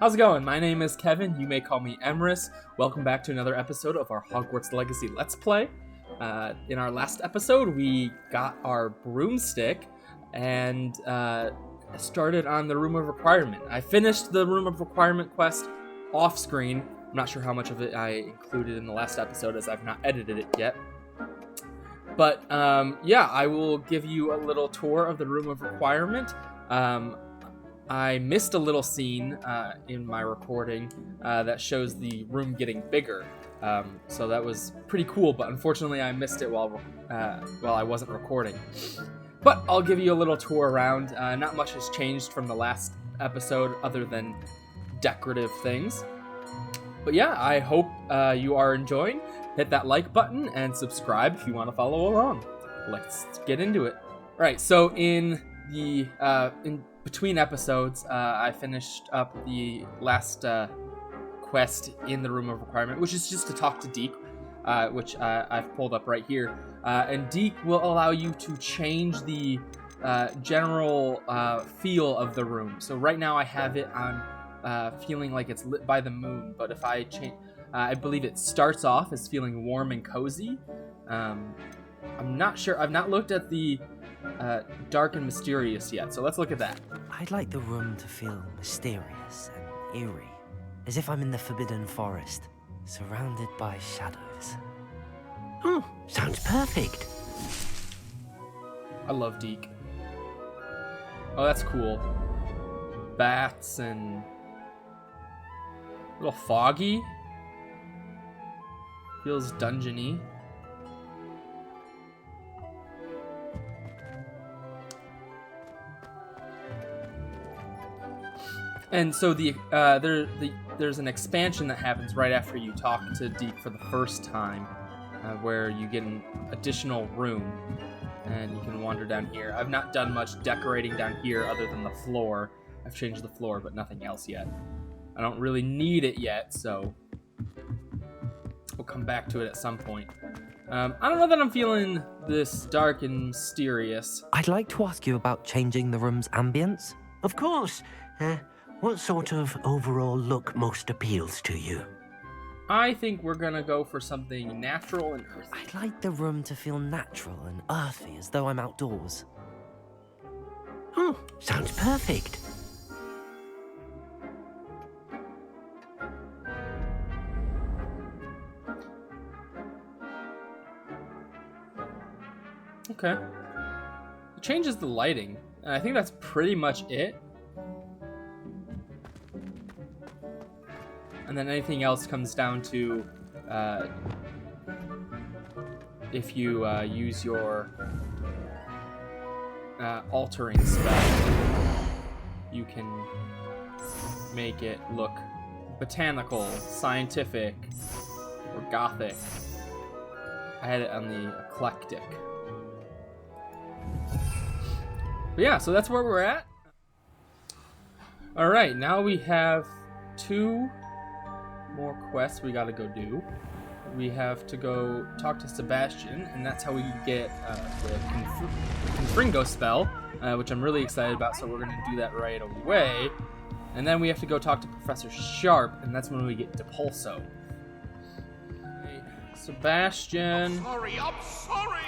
How's it going? My name is Kevin. You may call me Emrys. Welcome back to another episode of our Hogwarts Legacy Let's Play. In our last episode, we got our broomstick and started on the Room of Requirement. I finished the Room of Requirement quest off screen. I'm not sure how much of it I included in the last episode as I've not edited it yet. But yeah, I will give you a little tour of the Room of Requirement. I missed a little scene in my recording that shows the room getting bigger. So that was pretty cool, but unfortunately I missed it while I wasn't recording. But I'll give you a little tour around. Not much has changed from the last episode other than decorative things. But yeah, I hope you are enjoying. Hit that like button and subscribe if you want to follow along. Let's get into it. All right, so in between episodes, I finished up the last quest in the Room of Requirement, which is just to talk to Deke, which I've pulled up right here. And Deke will allow you to change the general feel of the room. So right now I have it on feeling like it's lit by the moon, but if I change, I believe it starts off as feeling warm and cozy. I'm not sure. I've not looked at the dark and mysterious yet, so let's look at that. I'd like the room to feel mysterious and eerie, as if I'm in the Forbidden Forest, surrounded by shadows. Oh, sounds perfect. I love Deke. Oh, that's cool. Bats and a little foggy. Feels dungeony. And so there's an expansion that happens right after you talk to Deke for the first time, where you get an additional room, and you can wander down here. I've not done much decorating down here other than the floor. I've changed the floor, but nothing else yet. I don't really need it yet, so we'll come back to it at some point. I don't know that I'm feeling this dark and mysterious. I'd like to ask you about changing the room's ambience. Of course. What sort of overall look most appeals to you? I think we're gonna go for something natural and earthy. I'd like the room to feel natural and earthy, as though I'm outdoors. Oh, sounds perfect. Okay. It changes the lighting, and I think that's pretty much it. And then anything else comes down to if you use your altering spell, you can make it look botanical, scientific, or gothic. I had it on the eclectic. But yeah, so that's where we're at. All right, now we have 2 more quests we gotta go do. We have to go talk to Sebastian, and that's how we get the Confringo spell, which I'm really excited about, so we're gonna do that right away. And then we have to go talk to Professor Sharp, and that's when we get Depulso. Hey, Sebastian. I'm sorry!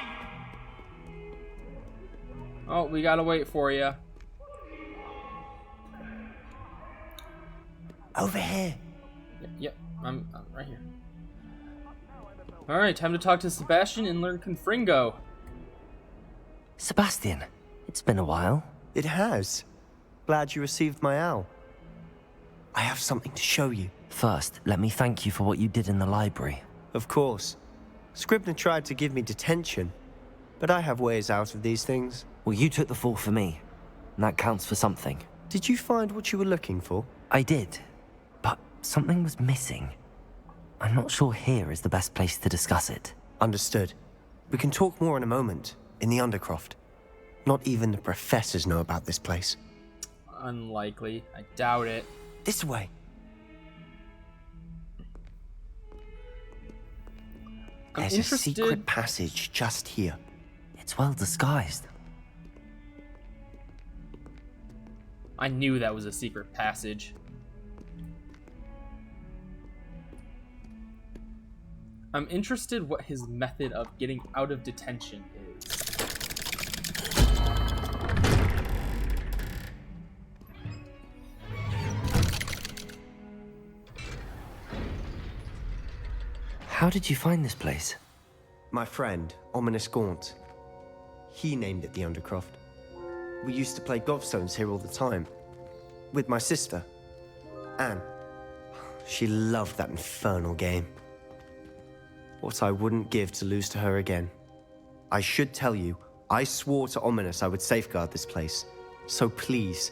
Oh, we gotta wait for you. Over here. Yep, I'm right here. Alright, time to talk to Sebastian and learn Confringo. Sebastian, it's been a while. It has. Glad you received my owl. I have something to show you. First, let me thank you for what you did in the library. Of course. Scribner tried to give me detention, but I have ways out of these things. Well, you took the fall for me, and that counts for something. Did you find what you were looking for? I did, but something was missing. I'm not sure here is the best place to discuss it. Understood. We can talk more in a moment, in the Undercroft. Not even the professors know about this place. Unlikely. I doubt it. This way. There's a secret passage just here. It's well disguised. I knew that was a secret passage. I'm interested what his method of getting out of detention is. How did you find this place? My friend, Ominous Gaunt. He named it the Undercroft. We used to play gobstones here all the time. With my sister, Anne. She loved that infernal game. What I wouldn't give to lose to her again. I should tell you, I swore to Ominous I would safeguard this place. So please,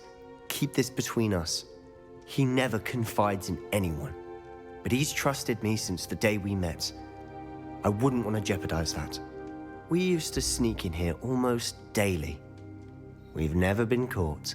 keep this between us. He never confides in anyone. But he's trusted me since the day we met. I wouldn't want to jeopardize that. We used to sneak in here almost daily. We've never been caught.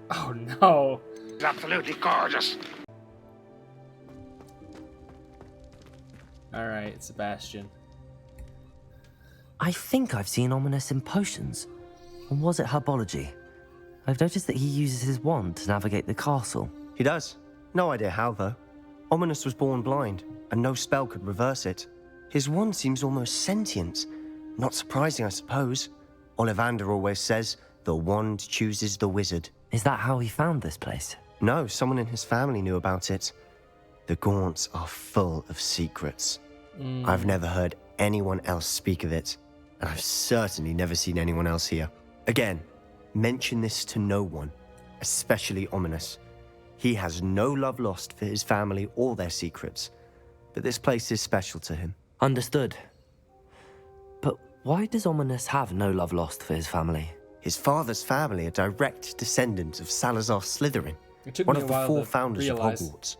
Oh no. It's absolutely gorgeous. Alright, Sebastian. I think I've seen Ominous in potions. Or was it herbology? I've noticed that he uses his wand to navigate the castle. He does. No idea how, though. Ominous was born blind, and no spell could reverse it. His wand seems almost sentient. Not surprising, I suppose. Ollivander always says, the wand chooses the wizard. Is that how he found this place? No, someone in his family knew about it. The Gaunts are full of secrets. I've never heard anyone else speak of it, and I've certainly never seen anyone else here. Again, mention this to no one, especially Ominous. He has no love lost for his family or their secrets, but this place is special to him. Understood. But why does Ominous have no love lost for his family? His father's family are direct descendants of Salazar Slytherin, It took one me of a the while four to founders realize. of Hogwarts.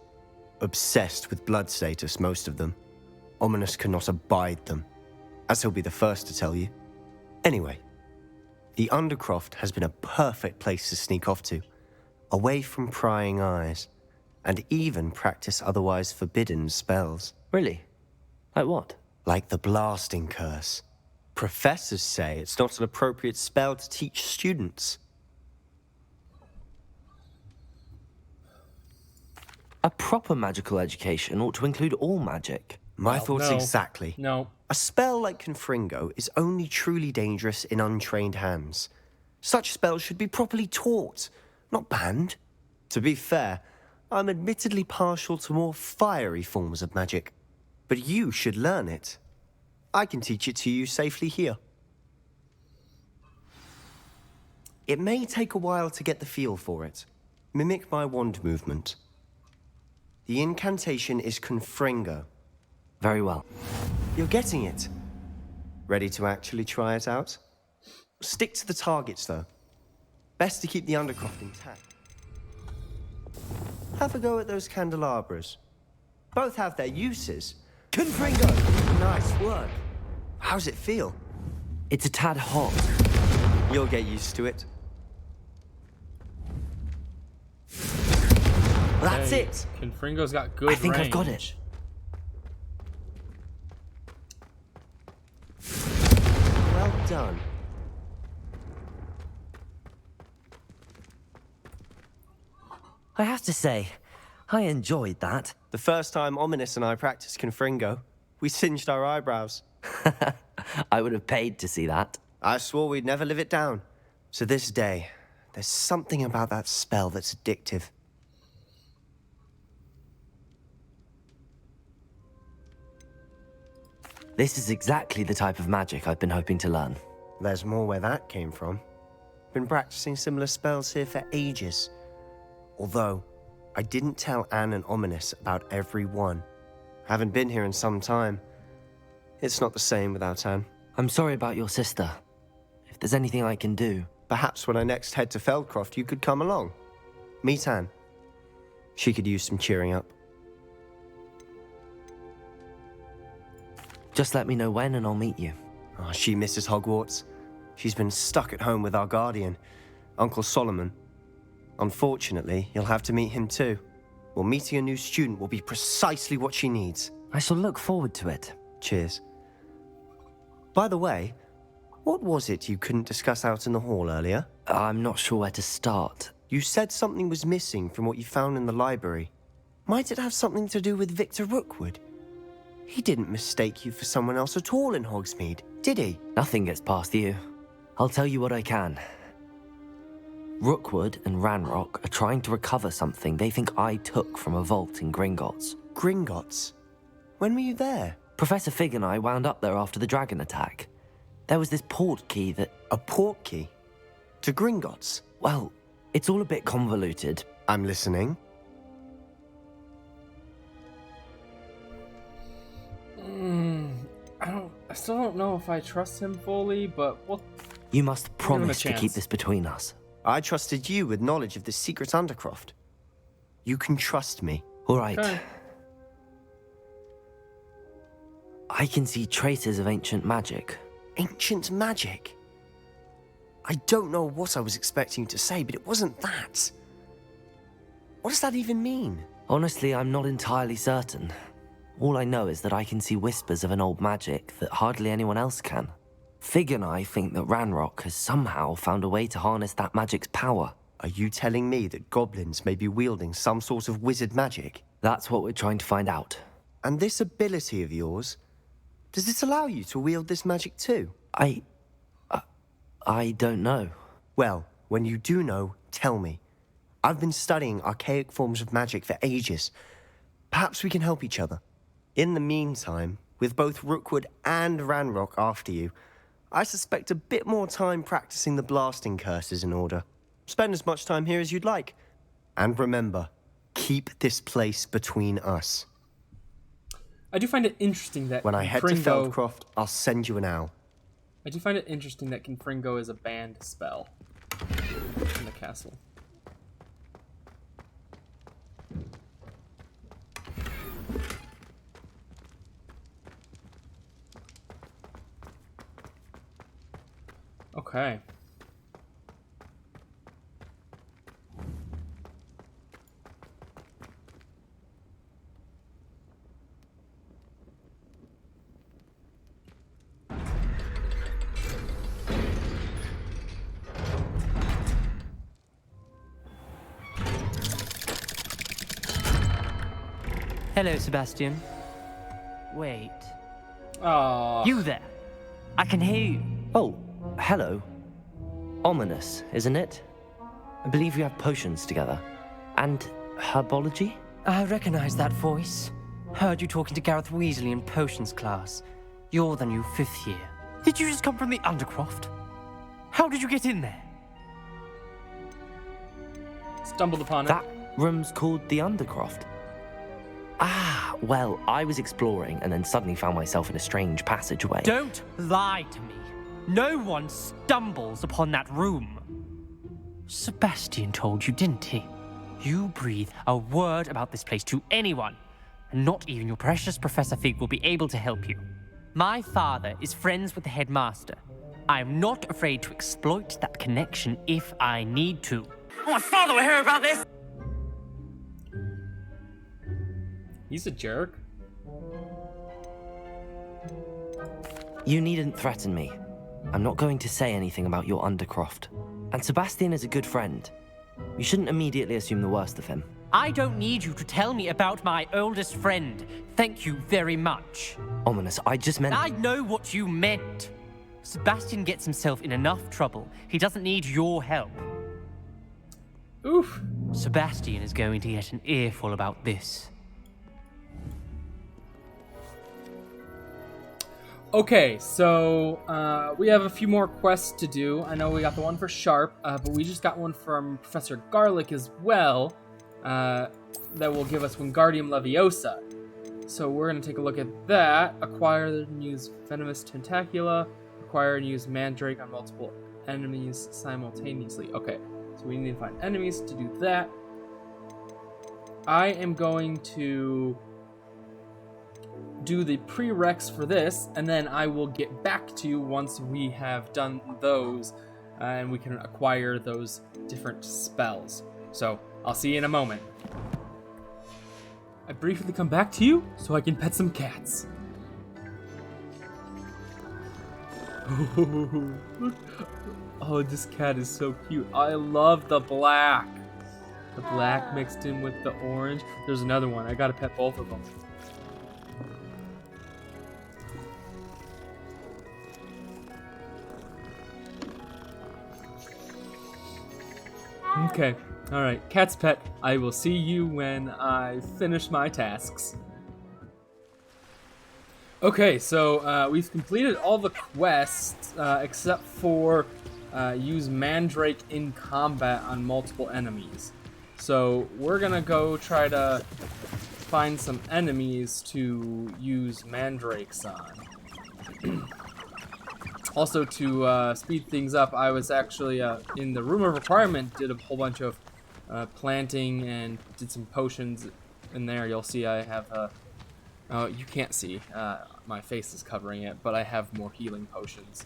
Obsessed with blood status, most of them. Ominous cannot abide them, as he'll be the first to tell you. Anyway, the Undercroft has been a perfect place to sneak off to, away from prying eyes, and even practice otherwise forbidden spells. Really? Like what? Like the blasting curse. Professors say it's not an appropriate spell to teach students. A proper magical education ought to include all magic. My Well, thoughts no. exactly. No. A spell like Confringo is only truly dangerous in untrained hands. Such spells should be properly taught, not banned. To be fair, I'm admittedly partial to more fiery forms of magic. But you should learn it. I can teach it to you safely here. It may take a while to get the feel for it. Mimic my wand movement. The incantation is Confringo. Very well. You're getting it. Ready to actually try it out? Stick to the targets, though. Best to keep the Undercroft intact. Have a go at those candelabras. Both have their uses. Confringo! Nice work. How's it feel? It's a tad hot. You'll get used to it. That's Hey, it! Confringo's got good I think range. I've got it. Well done. I have to say, I enjoyed that. The first time Ominous and I practiced Confringo, we singed our eyebrows. I would have paid to see that. I swore we'd never live it down. To this day, there's something about that spell that's addictive. This is exactly the type of magic I've been hoping to learn. There's more where that came from. Been practicing similar spells here for ages. Although, I didn't tell Anne and Ominous about every one. Haven't been here in some time. It's not the same without Anne. I'm sorry about your sister. If there's anything I can do... Perhaps when I next head to Feldcroft, you could come along. Meet Anne. She could use some cheering up. Just let me know when and I'll meet you. Oh, she misses Hogwarts. She's been stuck at home with our guardian, Uncle Solomon. Unfortunately, you'll have to meet him too. Well, meeting a new student will be precisely what she needs. I shall look forward to it. Cheers. By the way, what was it you couldn't discuss out in the hall earlier? I'm not sure where to start. You said something was missing from what you found in the library. Might it have something to do with Victor Rookwood? He didn't mistake you for someone else at all in Hogsmeade, did he? Nothing gets past you. I'll tell you what I can. Rookwood and Ranrock are trying to recover something they think I took from a vault in Gringotts. Gringotts? When were you there? Professor Fig and I wound up there after the dragon attack. There was this port key that... A port key? To Gringotts? Well, it's all a bit convoluted. I'm listening. I still don't know if I trust him fully, but You must promise to chance. keep this between us. I trusted you with knowledge of the secret Undercroft. You can trust me. All right. Okay. I can see traces of ancient magic. Ancient magic? I don't know what I was expecting you to say, but it wasn't that. What does that even mean? Honestly, I'm not entirely certain. All I know is that I can see whispers of an old magic that hardly anyone else can. Fig and I think that Ranrock has somehow found a way to harness that magic's power. Are you telling me that goblins may be wielding some sort of wizard magic? That's what we're trying to find out. And this ability of yours, does it allow you to wield this magic too? I don't know. Well, when you do know, tell me. I've been studying archaic forms of magic for ages. Perhaps we can help each other. In the meantime, with both Rookwood and Ranrock after you, I suspect a bit more time practicing the blasting curse is in order. Spend as much time here as you'd like. And remember, keep this place between us. I do find it interesting that When I head to Confringo- Feldcroft, I'll send you an owl. I do find it interesting that Confringo is a banned spell in the castle. Okay. Hello, Sebastian. Wait. Oh. You there? I can hear you. Oh, hello. Ominous, isn't it? I believe we have potions together. And herbology? I recognize that voice. Heard you talking to Gareth Weasley in potions class. You're the new 5th year. Did you just come from the Undercroft? How did you get in there? Stumbled upon it. That room's called the Undercroft. Ah, well, I was exploring and then suddenly found myself in a strange passageway. Don't lie to me. No one stumbles upon that room. Sebastian told you, didn't he? You breathe a word about this place to anyone, and not even your precious Professor Fig will be able to help you. My father is friends with the headmaster. I am not afraid to exploit that connection if I need to. My father will hear about this! He's a jerk. You needn't threaten me. I'm not going to say anything about your Undercroft. And Sebastian is a good friend. You shouldn't immediately assume the worst of him. I don't need you to tell me about my oldest friend. Thank you very much. Ominous, I just meant... I know what you meant. Sebastian gets himself in enough trouble. He doesn't need your help. Oof. Sebastian is going to get an earful about this. Okay, so we have a few more quests to do. I know we got the one for Sharp, but we just got one from Professor Garlick as well that will give us Wingardium Leviosa. So we're going to take a look at that. Acquire and use Venomous Tentacula. Acquire and use Mandrake on multiple enemies simultaneously. Okay, so we need to find enemies to do that. I am going to do the prereqs for this, and then I will get back to you once we have done those, and we can acquire those different spells. So, I'll see you in a moment. I briefly come back to you so I can pet some cats. Oh, this cat is so cute. I love the black. The black mixed in with the orange. There's another one. I gotta pet both of them. Okay. Alright. Cat's pet. I will see you when I finish my tasks. Okay, so we've completed all the quests except for use Mandrake in combat on multiple enemies. So we're gonna go try to find some enemies to use Mandrakes on. Also, to speed things up, I was actually in the room of requirement, did a whole bunch of planting and did some potions in there. You'll see I have oh, you can't see. My face is covering it, but I have more healing potions.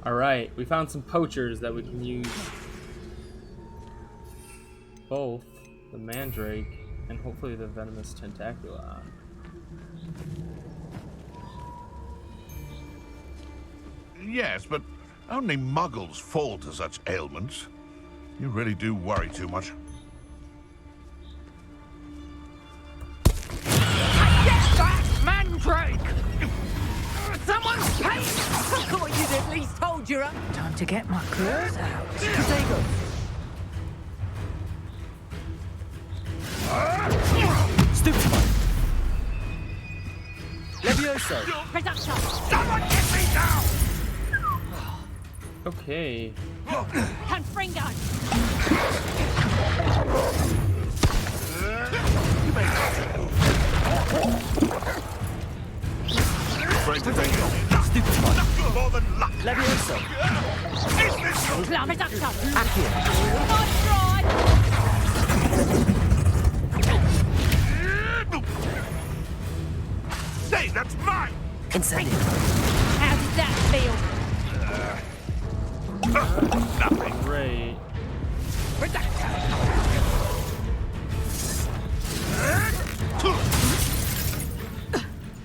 Alright, we found some poachers that we can use. Both the Mandrake and hopefully the Venomous Tentacula on. Yes, but only muggles fall to such ailments. You really do worry too much. Get back, Mandrake! Someone's paid! I thought you'd at least hold your own. Time to get my claws out. Potato! Stupid one. Levioso. Reduction! Someone get me down! Okay. Confringo! You may afraid to take it. Stupid one. Nothing more than luck. Levioso. Is this your... Clam reduction! Accio. Nice try! Say, that's mine! Incendio. How did that feel? Nothing. Great. Reduction!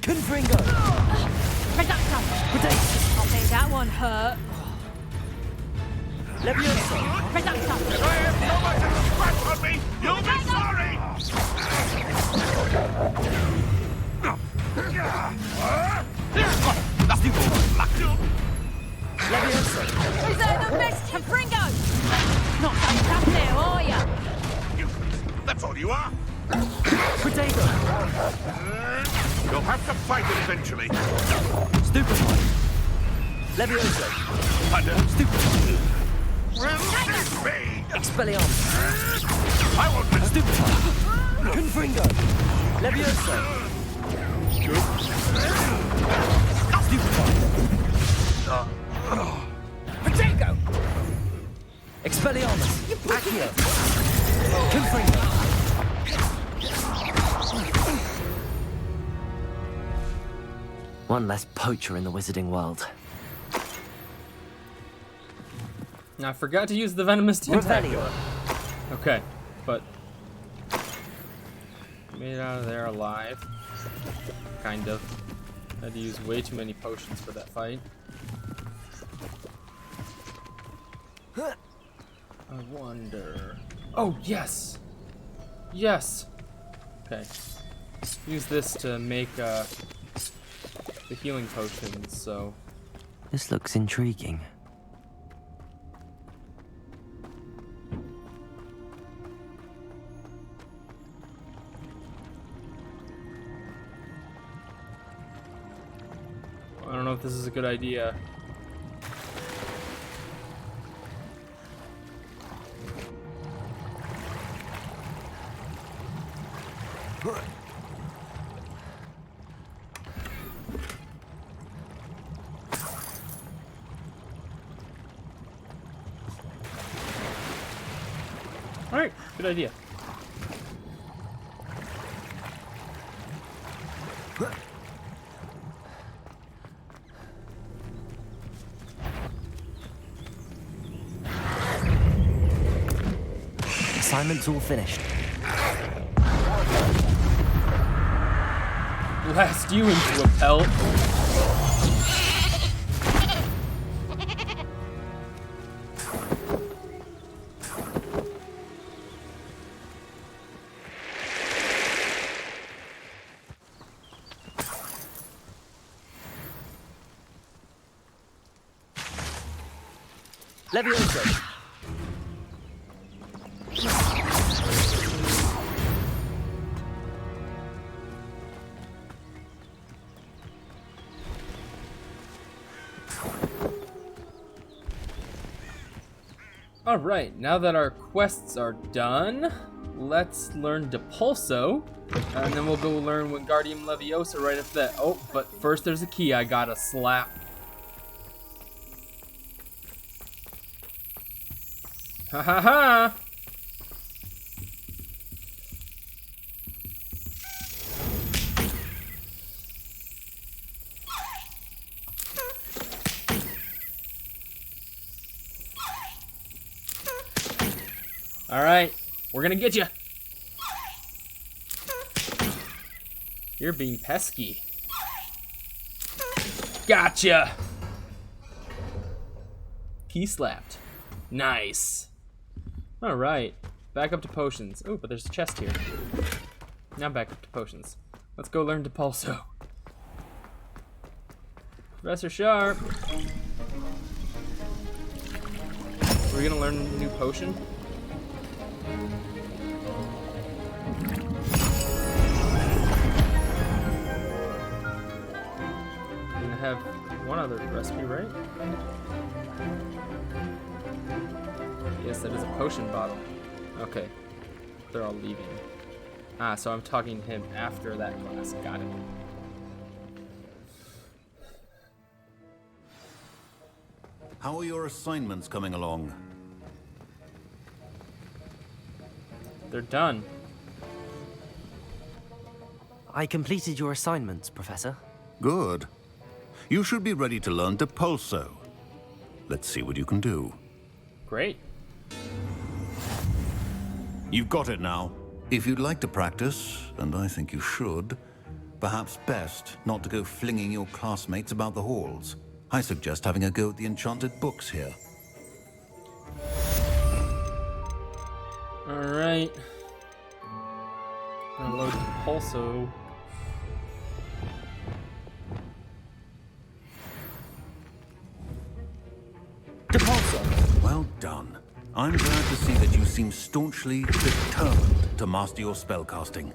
Confringo. Reduction! Potato. I think that one hurt. Levioso. Reduction! If I have so much as a scratch on me, you'll be sorry! Stupid one. Luck. Levioso. Reserve the best Confringo! Not so tough now, are ya? That's all you are. Potato. You'll have to fight it eventually. Stupid one. Levioso. Under. Stupid one. Resist me! Expelliarmus. I won't let Stupid one. Confringo. Levioso. Stupid one. Potato! Expelliarmus. Accio. Confringo. One less poacher in the wizarding world. Now, I forgot to use the Venomous Tentacula. Okay, but made it out of there alive. Kind of. Had to use way too many potions for that fight. I wonder. Oh, yes! Yes! Okay. Use this to make the healing potions, so. This looks intriguing. I don't know if this is a good idea. Alright, good idea. Assignment's all finished. Blast you into a pelt. Leviosa! Alright, now that our quests are done, let's learn Depulso, and then we'll go learn Wingardium Leviosa right after that. Oh, but first there's a key I gotta slap. Ha ha ha! Alright, we're gonna get you. You're being pesky. Gotcha! Key slapped. Nice. Alright, back up to potions. Oh, but there's a chest here. Now back up to potions. Let's go learn Depulso. Professor Sharp. Are we gonna learn a new potion? Gonna have one other recipe, right? Yes, that is a potion bottle. Okay. They're all leaving. Ah, so I'm talking to him after that class. Got it. How are your assignments coming along? They're done. I completed your assignments, Professor. Good. You should be ready to learn Depulso. Let's see what you can do. Great. You've got it now. If you'd like to practice, and I think you should, perhaps best not to go flinging your classmates about the halls. I suggest having a go at the enchanted books here. Alright. Gonna load Depulso. Depulso! Well done. I'm glad to see that you seem staunchly determined to master your spellcasting.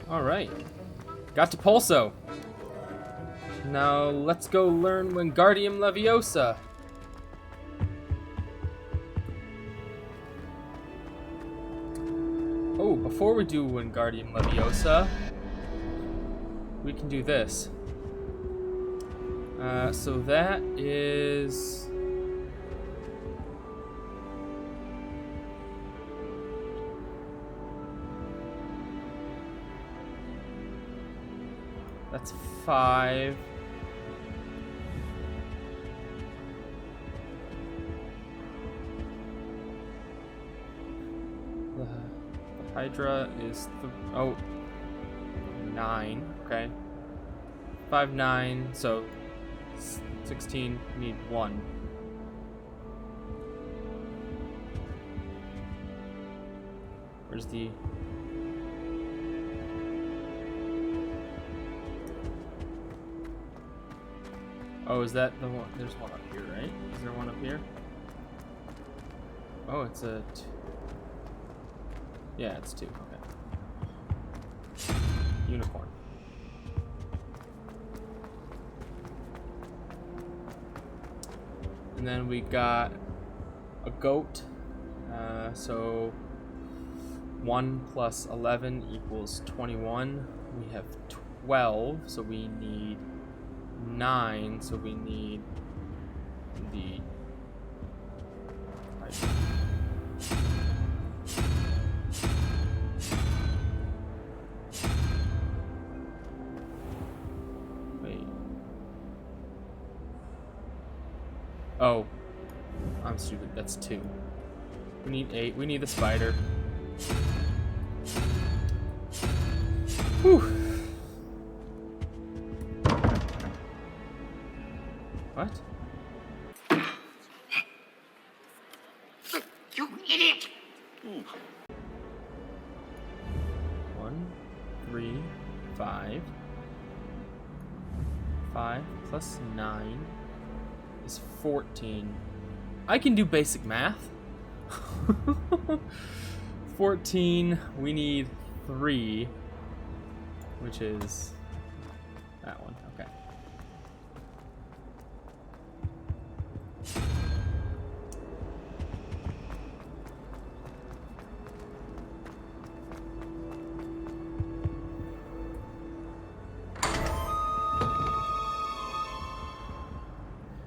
Alright. Got Depulso. Now let's go learn Wingardium Leviosa. Oh, before we do Wingardium Leviosa, we can do this. So that is... That's 5. The Hydra is 9. Okay. 5, 9. So 16. Need 1. Where's the... Oh, is that the one? There's one up here, right? Is there one up here? Oh, it's a... Yeah, it's 2. Okay. Unicorn. And then we got a goat. So 1 plus 11 equals 21. We have 12, so we need 9, so we need the... Wait. Oh, I'm stupid. That's 2. We need 8. We need the spider. Whew. What? You idiot! 1, 3, 5. 5 plus 9 is 14. I can do basic math. 14, we need 3, which is that one. Okay.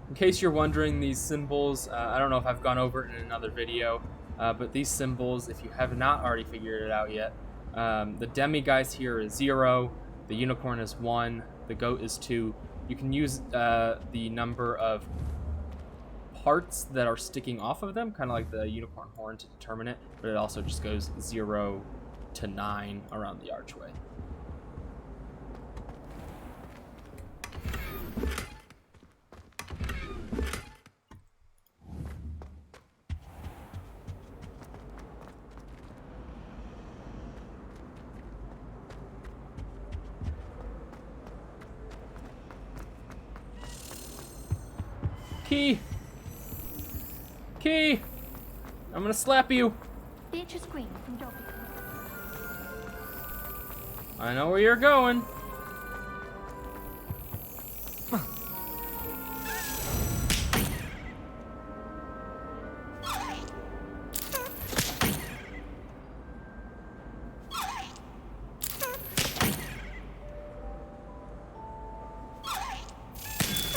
In case you're wondering, these symbols, I don't know if I've gone over it in another video, but these symbols, if you have not already figured it out yet, the demiguise here is 0, the unicorn is 1, the goat is 2. You can use the number of parts that are sticking off of them, kind of like the unicorn horn, to determine it, but it also just goes 0 to 9 around the archway. Key! Key! I'm gonna slap you! Beatrice Green from Dobby. I know where you're going.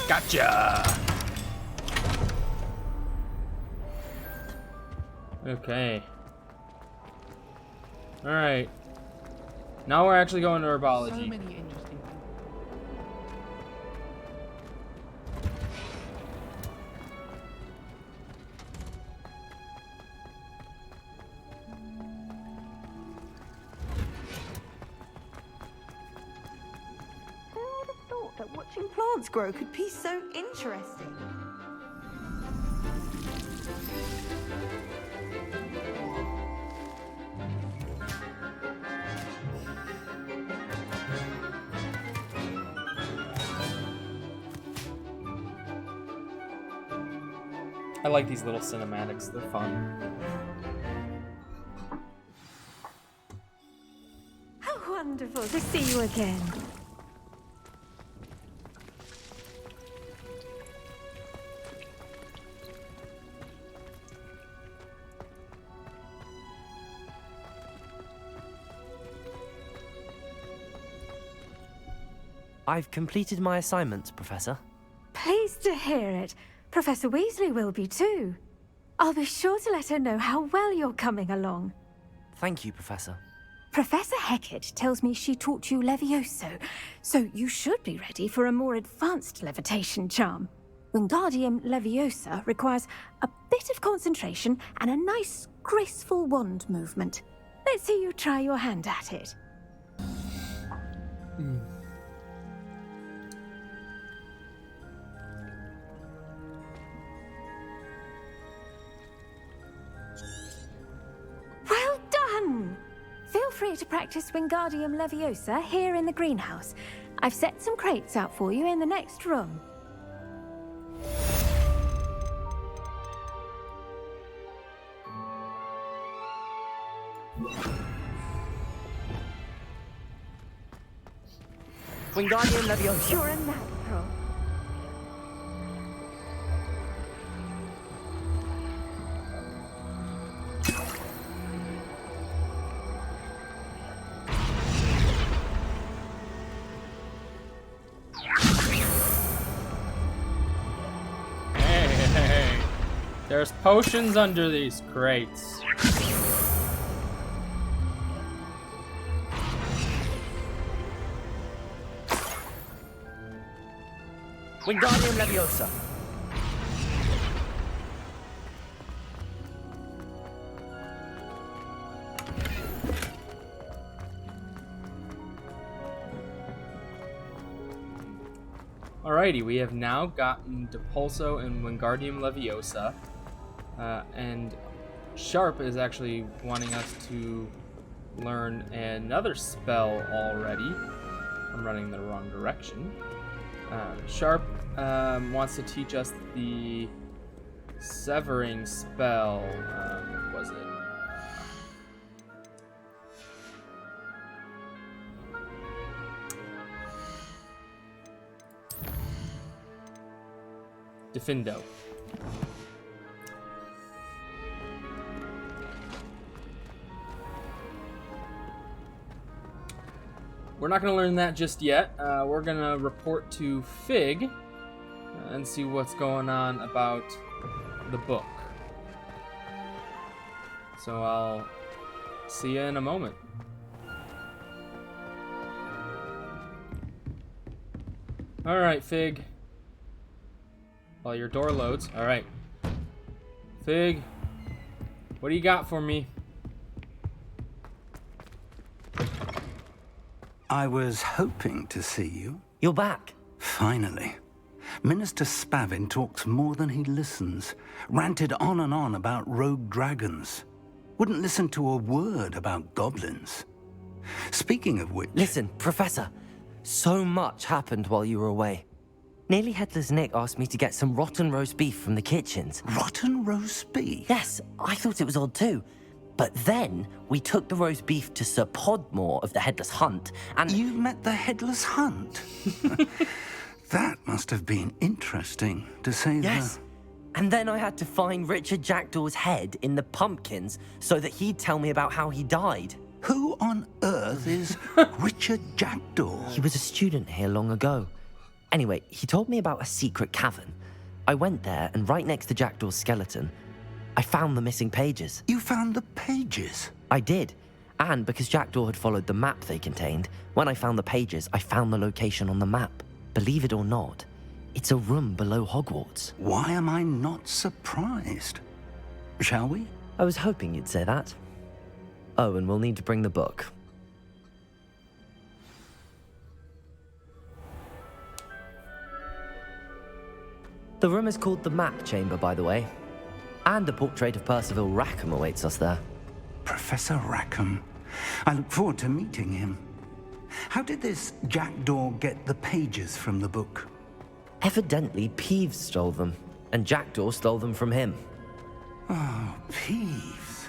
Gotcha! Okay. Alright. Now we're actually going to herbology. So many interesting things. Who would have thought that watching plants grow could be so interesting? I like these little cinematics, they're fun. How wonderful to see you again. I've completed my assignments, Professor. Pleased to hear it. Professor Weasley will be too. I'll be sure to let her know how well you're coming along. Thank you, Professor. Professor Hecat tells me she taught you Levioso, so you should be ready for a more advanced levitation charm. Wingardium Leviosa requires a bit of concentration and a nice, graceful wand movement. Let's see you try your hand at it. Well done! Feel free to practice Wingardium Leviosa here in the greenhouse. I've set some crates out for you in the next room. Wingardium Leviosa. You're a natural. Hey. There's potions under these crates. Wingardium Leviosa. Alrighty, we have now gotten Depulso and Wingardium Leviosa. And Sharp is actually wanting us to learn another spell already. I'm running the wrong direction. Sharp wants to teach us the severing spell. What was it? Defindo. We're not going to learn that just yet. We're going to report to Fig and see what's going on about the book. So I'll see you in a moment. All right, Fig. While your door loads. All right. Fig, what do you got for me? I was hoping to see you. You're back. Finally. Minister Spavin talks more than he listens. Ranted on and on about rogue dragons. Wouldn't listen to a word about goblins. Speaking of which... Listen, Professor. So much happened while you were away. Nearly Headless Nick asked me to get some rotten roast beef from the kitchens. Rotten roast beef? Yes, I thought it was odd too. But then we took the roast beef to Sir Podmore of the Headless Hunt, and... You met the Headless Hunt? That must have been interesting, to say the... Yes. And then I had to find Richard Jackdaw's head in the pumpkins so that he'd tell me about how he died. Who on earth is Richard Jackdaw? He was a student here long ago. Anyway, he told me about a secret cavern. I went there, and right next to Jackdaw's skeleton, I found the missing pages. You found the pages? I did. And because Jackdaw had followed the map they contained, when I found the pages, I found the location on the map. Believe it or not, it's a room below Hogwarts. Why am I not surprised? Shall we? I was hoping you'd say that. Oh, and we'll need to bring the book. The room is called the Map Chamber, by the way. And a portrait of Percival Rackham awaits us there. Professor Rackham. I look forward to meeting him. How did this Jackdaw get the pages from the book? Evidently, Peeves stole them, and Jackdaw stole them from him. Oh, Peeves.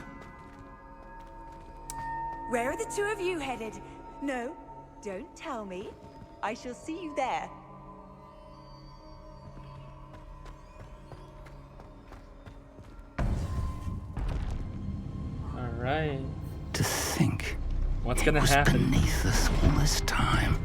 Where are the two of you headed? No, don't tell me. I shall see you there. Right. To think. What's gonna happen? Beneath us all this time.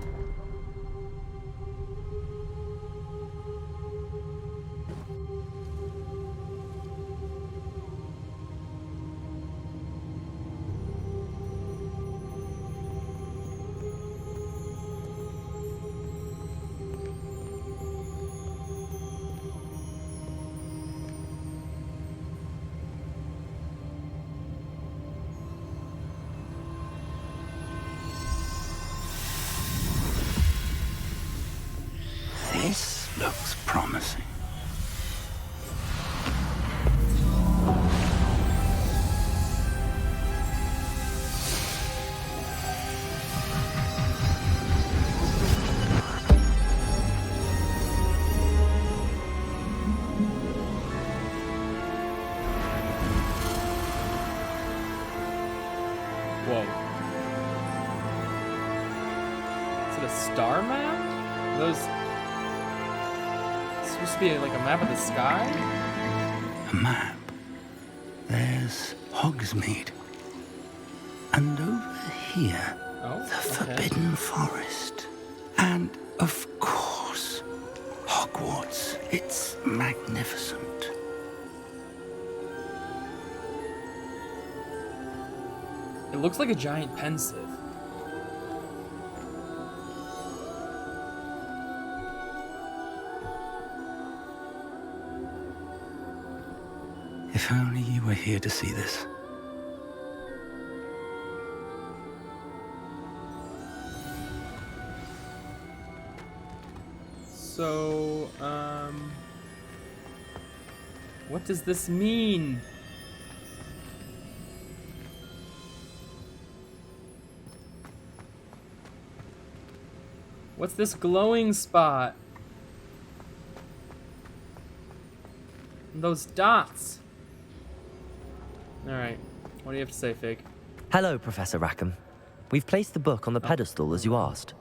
This looks promising. Whoa. Is it a star map? Are those supposed to be like a map of the sky? A map. There's Hogsmeade. And over here, the Forbidden Forest. And, of course, Hogwarts. It's magnificent. It looks like a giant pensive. If only you were here to see this. So, what does this mean? What's this glowing spot? And those dots. Alright, what do you have to say, Fig? Hello, Professor Rackham. We've placed the book on the pedestal as you asked.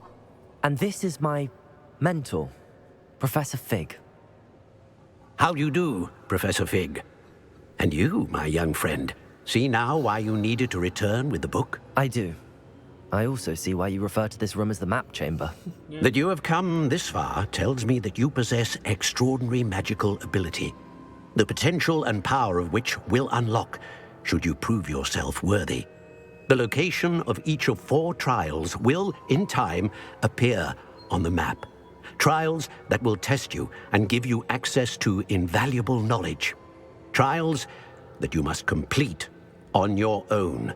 And this is my mentor, Professor Fig. How do you do, Professor Fig? And you, my young friend, see now why you needed to return with the book? I do. I also see why you refer to this room as the map chamber. Yeah. That you have come this far tells me that you possess extraordinary magical ability, the potential and power of which will unlock should you prove yourself worthy. The location of each of 4 trials will, in time, appear on the map. Trials that will test you and give you access to invaluable knowledge. Trials that you must complete on your own.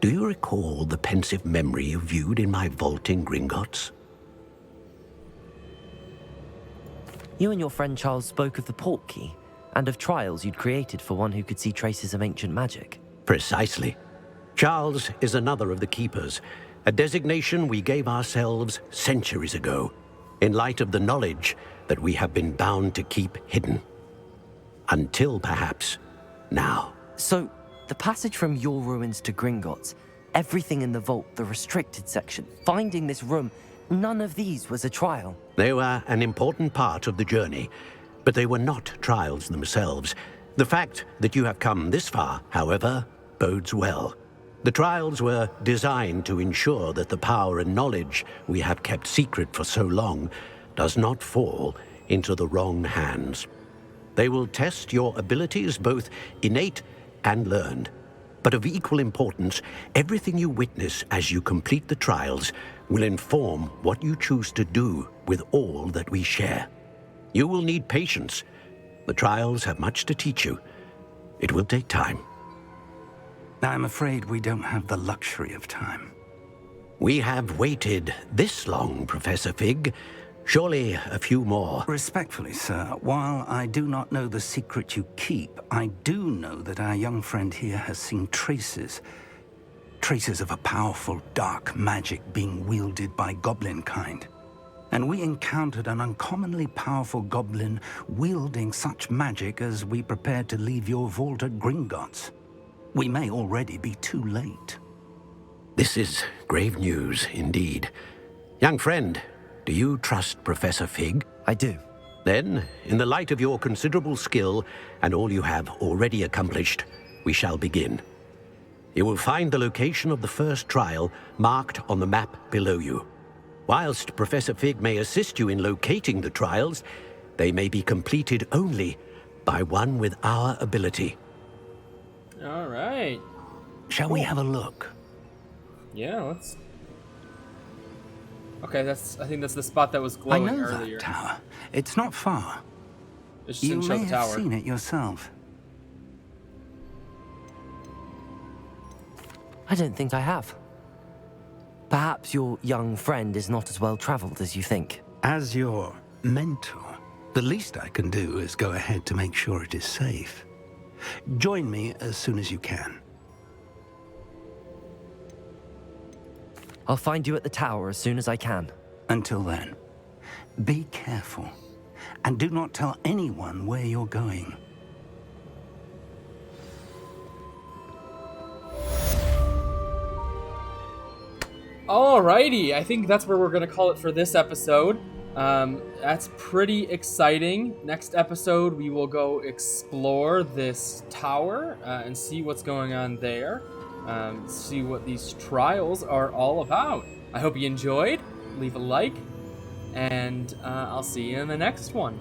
Do you recall the pensive memory you viewed in my vault in Gringotts? You and your friend Charles spoke of the port key, and of trials you'd created for one who could see traces of ancient magic. Precisely. Charles is another of the Keepers, a designation we gave ourselves centuries ago, in light of the knowledge that we have been bound to keep hidden. Until, perhaps, now. So, the passage from your ruins to Gringotts, everything in the vault, the restricted section, finding this room, none of these was a trial. They were an important part of the journey, but they were not trials themselves. The fact that you have come this far, however, bodes well. The trials were designed to ensure that the power and knowledge we have kept secret for so long does not fall into the wrong hands. They will test your abilities, both innate and learned. But of equal importance, everything you witness as you complete the trials will inform what you choose to do with all that we share. You will need patience. The trials have much to teach you. It will take time. I'm afraid we don't have the luxury of time. We have waited this long, Professor Fig. Surely a few more. Respectfully, sir, while I do not know the secret you keep, I do know that our young friend here has seen traces of a powerful dark magic being wielded by goblin kind. And we encountered an uncommonly powerful goblin wielding such magic as we prepared to leave your vault at Gringotts. We may already be too late. This is grave news indeed. Young friend, do you trust Professor Fig? I do. Then, in the light of your considerable skill and all you have already accomplished, we shall begin. You will find the location of the first trial marked on the map below you. Whilst Professor Fig may assist you in locating the trials, they may be completed only by one with our ability. All right. Shall we have a look? Yeah, let's. Okay, I think that's the spot that was glowing I know earlier. that tower. It's not far. It just You didn't show may the have tower. seen it yourself. I don't think I have. Perhaps your young friend is not as well traveled as you think. As your mentor, the least I can do is go ahead to make sure it is safe. Join me as soon as you can. I'll find you at the tower as soon as I can. Until then, be careful, and do not tell anyone where you're going. Alrighty, I think that's where we're gonna call it for this episode. That's pretty exciting. Next episode, we will go explore this tower and see what's going on there. See what these trials are all about. I hope you enjoyed. Leave a like, and I'll see you in the next one.